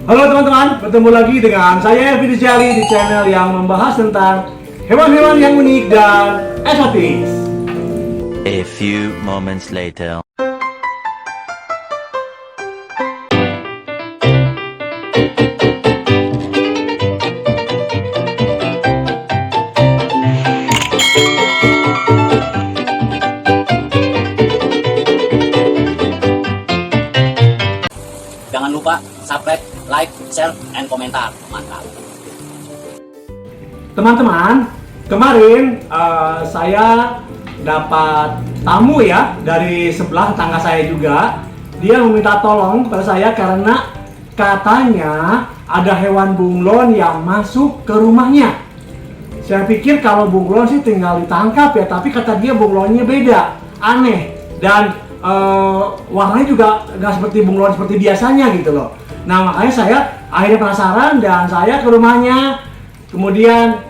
Halo teman-teman, bertemu lagi dengan saya Elvi Dijali di channel yang membahas tentang hewan-hewan yang unik dan eksotis. A few moments later. Jangan lupa subscribe, like, share, and komentar. Mantap. Teman-teman, kemarin saya dapat tamu ya dari sebelah tetangga saya juga. Dia meminta tolong kepada saya karena katanya ada hewan bunglon yang masuk ke rumahnya. Saya pikir kalau bunglon sih tinggal ditangkap ya, tapi kata dia bunglonnya beda, aneh, dan warnanya juga nggak seperti bunglon seperti biasanya gitu loh. Nah makanya saya akhirnya penasaran dan saya ke rumahnya. Kemudian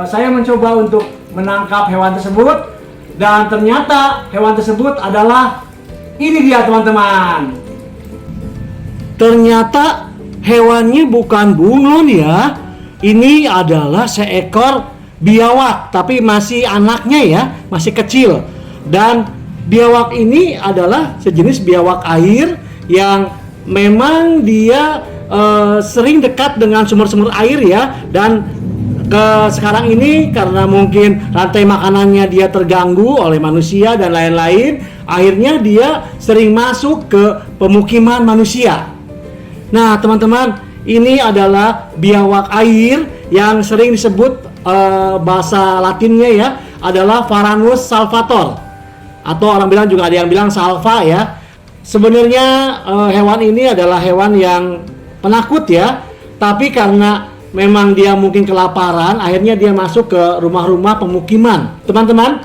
saya mencoba untuk menangkap hewan tersebut dan ternyata hewan tersebut adalah ini dia teman-teman. Ternyata hewannya bukan bunglon ya. Ini adalah seekor biawak tapi masih anaknya ya, masih kecil. Dan biawak ini adalah sejenis biawak air yang memang dia sering dekat dengan sumber-sumber air ya, dan sekarang ini karena mungkin rantai makanannya dia terganggu oleh manusia dan lain-lain, akhirnya dia sering masuk ke pemukiman manusia. Nah teman-teman, ini adalah biawak air yang sering disebut bahasa latinnya ya adalah Varanus salvator, atau orang bilang juga ada yang bilang salva ya. Sebenarnya hewan ini adalah hewan yang penakut ya, tapi karena memang dia mungkin kelaparan, akhirnya dia masuk ke rumah-rumah pemukiman. Teman-teman,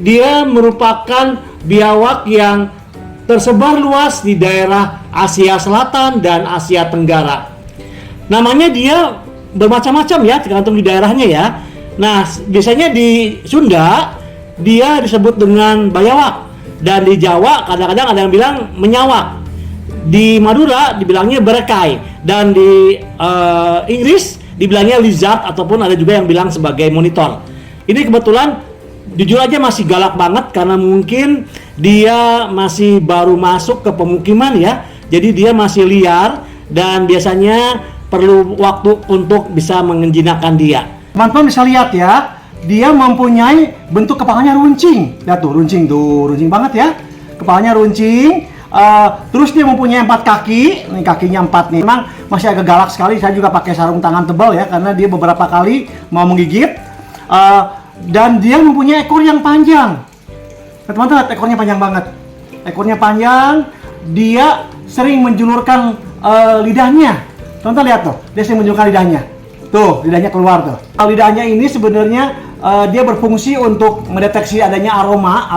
dia merupakan biawak yang tersebar luas di daerah Asia Selatan dan Asia Tenggara. Namanya dia bermacam-macam ya, tergantung di daerahnya ya. Nah, biasanya di Sunda dia disebut dengan bayawak, dan di Jawa kadang-kadang ada yang bilang menyawak. Di Madura dibilangnya berekai, dan di Inggris dibilangnya lizard, ataupun ada juga yang bilang sebagai monitor. Ini kebetulan jujur aja masih galak banget karena mungkin dia masih baru masuk ke pemukiman ya. Jadi dia masih liar dan biasanya perlu waktu untuk bisa mengenjinakkan dia. Teman-teman bisa lihat ya, dia mempunyai bentuk kepalanya runcing. Lihat tuh, runcing banget ya. Kepalanya runcing. Terus dia mempunyai 4 kaki. Ini kakinya 4 nih. Memang masih agak galak sekali. Saya juga pakai sarung tangan tebal ya, karena dia beberapa kali mau menggigit. Dan dia mempunyai ekor yang panjang. Nah, teman-teman, ekornya panjang banget. Ekornya panjang. Dia sering menjulurkan lidahnya. Teman-teman lihat tuh, dia sering menunjukkan lidahnya. Tuh, lidahnya keluar tuh. Lidahnya ini sebenarnya dia berfungsi untuk mendeteksi adanya aroma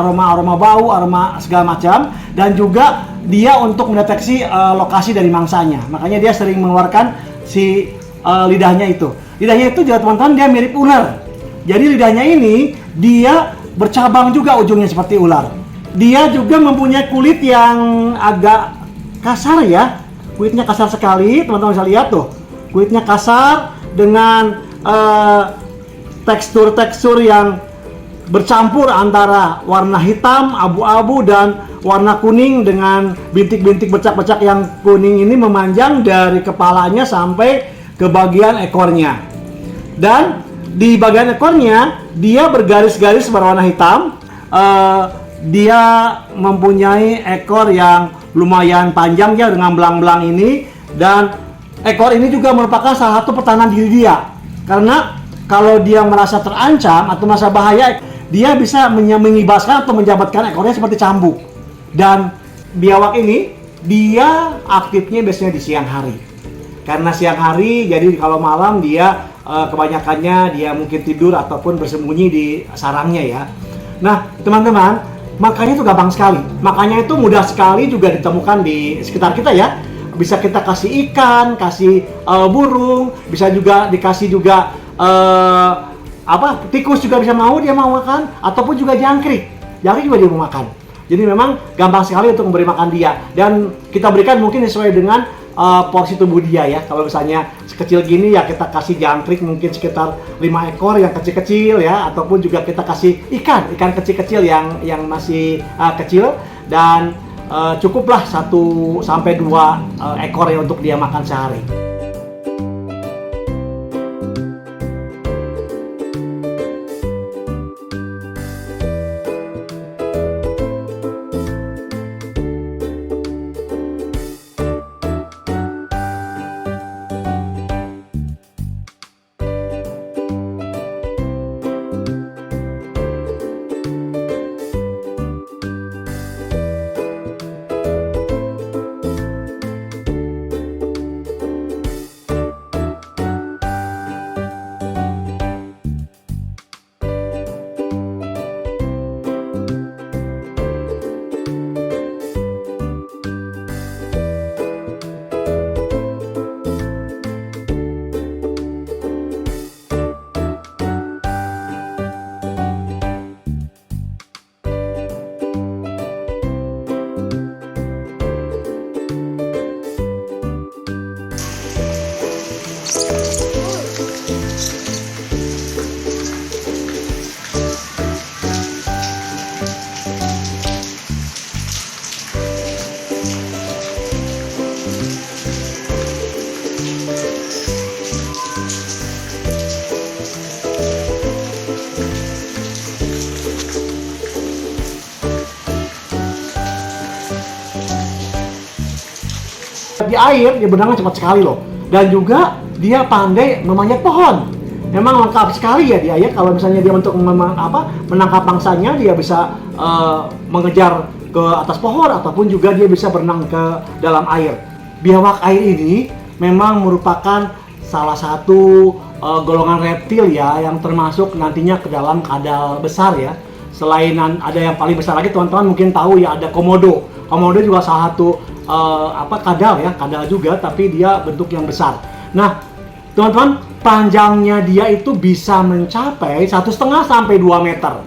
bau, aroma segala macam, dan juga dia untuk mendeteksi lokasi dari mangsanya. Makanya dia sering mengeluarkan si lidahnya itu. Lidahnya itu juga teman-teman dia mirip ular. Jadi lidahnya ini dia bercabang juga ujungnya seperti ular. Dia juga mempunyai kulit yang agak kasar ya. Kulitnya kasar sekali, teman-teman bisa lihat tuh. Kulitnya kasar dengan tekstur-tekstur yang bercampur antara warna hitam, abu-abu, dan warna kuning dengan bintik-bintik bercak-bercak yang kuning ini memanjang dari kepalanya sampai ke bagian ekornya. Dan di bagian ekornya dia bergaris-garis berwarna hitam. Dia mempunyai ekor yang lumayan panjang ya dengan belang-belang ini, dan ekor ini juga merupakan salah satu pertahanan diri dia. Karena kalau dia merasa terancam atau merasa bahaya, dia bisa mengibaskan atau menjabatkan ekornya seperti cambuk. Dan biawak ini dia aktifnya biasanya di siang hari. Karena siang hari, jadi kalau malam dia kebanyakannya dia mungkin tidur ataupun bersembunyi di sarangnya ya. Nah teman-teman, makanya itu gampang sekali. Makanya itu mudah sekali juga ditemukan di sekitar kita ya. Bisa kita kasih ikan, kasih burung, bisa juga dikasih juga tikus juga bisa dia mau makan, ataupun juga jangkrik juga dia mau makan. Jadi memang gampang sekali untuk memberi makan dia, dan kita berikan mungkin sesuai dengan porsi tubuh dia ya. Kalau misalnya sekecil gini ya kita kasih jangkrik mungkin sekitar 5 ekor yang kecil-kecil ya, ataupun juga kita kasih ikan kecil-kecil yang masih kecil, dan cukuplah 1 sampai 2 ekor ya untuk dia makan sehari. Di air dia berenangnya cepat sekali loh, dan juga dia pandai memanjat pohon. Memang lengkap sekali ya di air. Kalau misalnya dia untuk menangkap mangsanya, dia bisa mengejar ke atas pohon, ataupun juga dia bisa berenang ke dalam air. Biawak air ini memang merupakan salah satu golongan reptil ya, yang termasuk nantinya ke dalam kadal besar ya. Selain ada yang paling besar lagi, teman-teman mungkin tahu ya, ada komodo. Komodo juga salah satu kadal ya, kadal juga, tapi dia bentuk yang besar. Nah, teman-teman, panjangnya dia itu bisa mencapai 1,5 sampai 2 meter.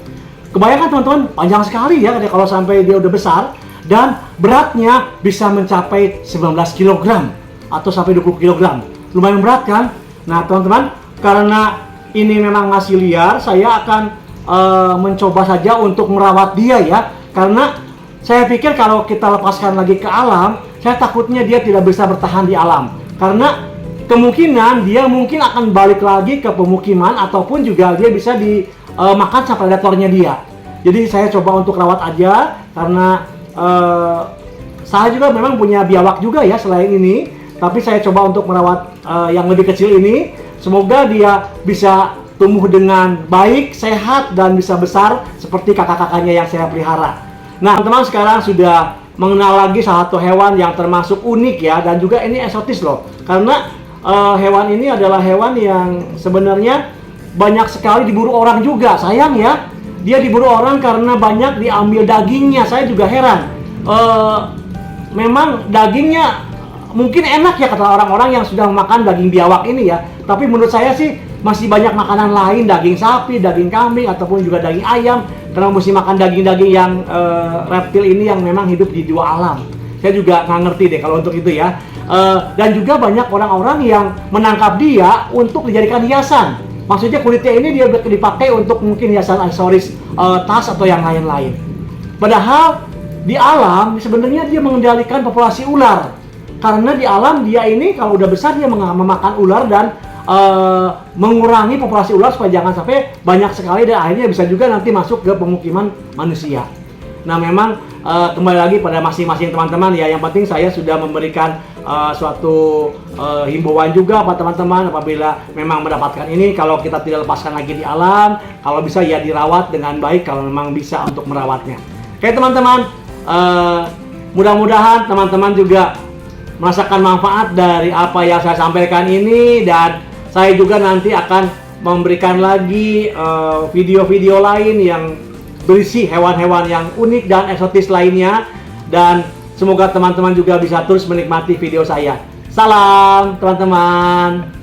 Kebayangkan teman-teman, panjang sekali ya kalau sampai dia udah besar, dan beratnya bisa mencapai 19 kg atau sampai 20 kg. Lumayan berat kan? Nah, teman-teman, karena ini memang masih liar, saya akan mencoba saja untuk merawat dia ya, karena saya pikir kalau kita lepaskan lagi ke alam, saya takutnya dia tidak bisa bertahan di alam, karena kemungkinan dia mungkin akan balik lagi ke pemukiman, ataupun juga dia bisa dimakan sama predatornya dia. Jadi saya coba untuk rawat aja, karena saya juga memang punya biawak juga ya selain ini, tapi saya coba untuk merawat yang lebih kecil ini. Semoga dia bisa tumbuh dengan baik, sehat, dan bisa besar seperti kakak-kakaknya yang saya pelihara. Nah, teman-teman sekarang sudah mengenal lagi salah satu hewan yang termasuk unik ya, dan juga ini eksotis loh. Karena hewan ini adalah hewan yang sebenarnya banyak sekali diburu orang juga. Sayang ya, dia diburu orang karena banyak diambil dagingnya. Saya juga heran. Memang dagingnya mungkin enak ya kata orang-orang yang sudah makan daging biawak ini ya. Tapi menurut saya sih masih banyak makanan lain, daging sapi, daging kambing, ataupun juga daging ayam. Karena mesti makan daging-daging yang reptil ini yang memang hidup di dua alam. Saya juga nggak ngerti deh kalau untuk itu ya. Dan juga banyak orang-orang yang menangkap dia untuk dijadikan hiasan. Maksudnya kulitnya ini dia dipakai untuk mungkin hiasan aksesoris tas atau yang lain-lain. Padahal di alam sebenarnya dia mengendalikan populasi ular. Karena di alam dia ini kalau udah besar dia memakan ular dan mengurangi populasi ular supaya jangan sampai banyak sekali, dan akhirnya bisa juga nanti masuk ke pemukiman manusia. Nah, memang kembali lagi pada masing-masing teman-teman ya. Yang penting saya sudah memberikan suatu himbauan juga pada teman-teman, apabila memang mendapatkan ini, kalau kita tidak lepaskan lagi di alam, kalau bisa ya dirawat dengan baik kalau memang bisa untuk merawatnya. Oke teman-teman, mudah-mudahan teman-teman juga merasakan manfaat dari apa yang saya sampaikan ini, dan saya juga nanti akan memberikan lagi video-video lain yang berisi hewan-hewan yang unik dan eksotis lainnya, dan semoga teman-teman juga bisa terus menikmati video saya. Salam teman-teman.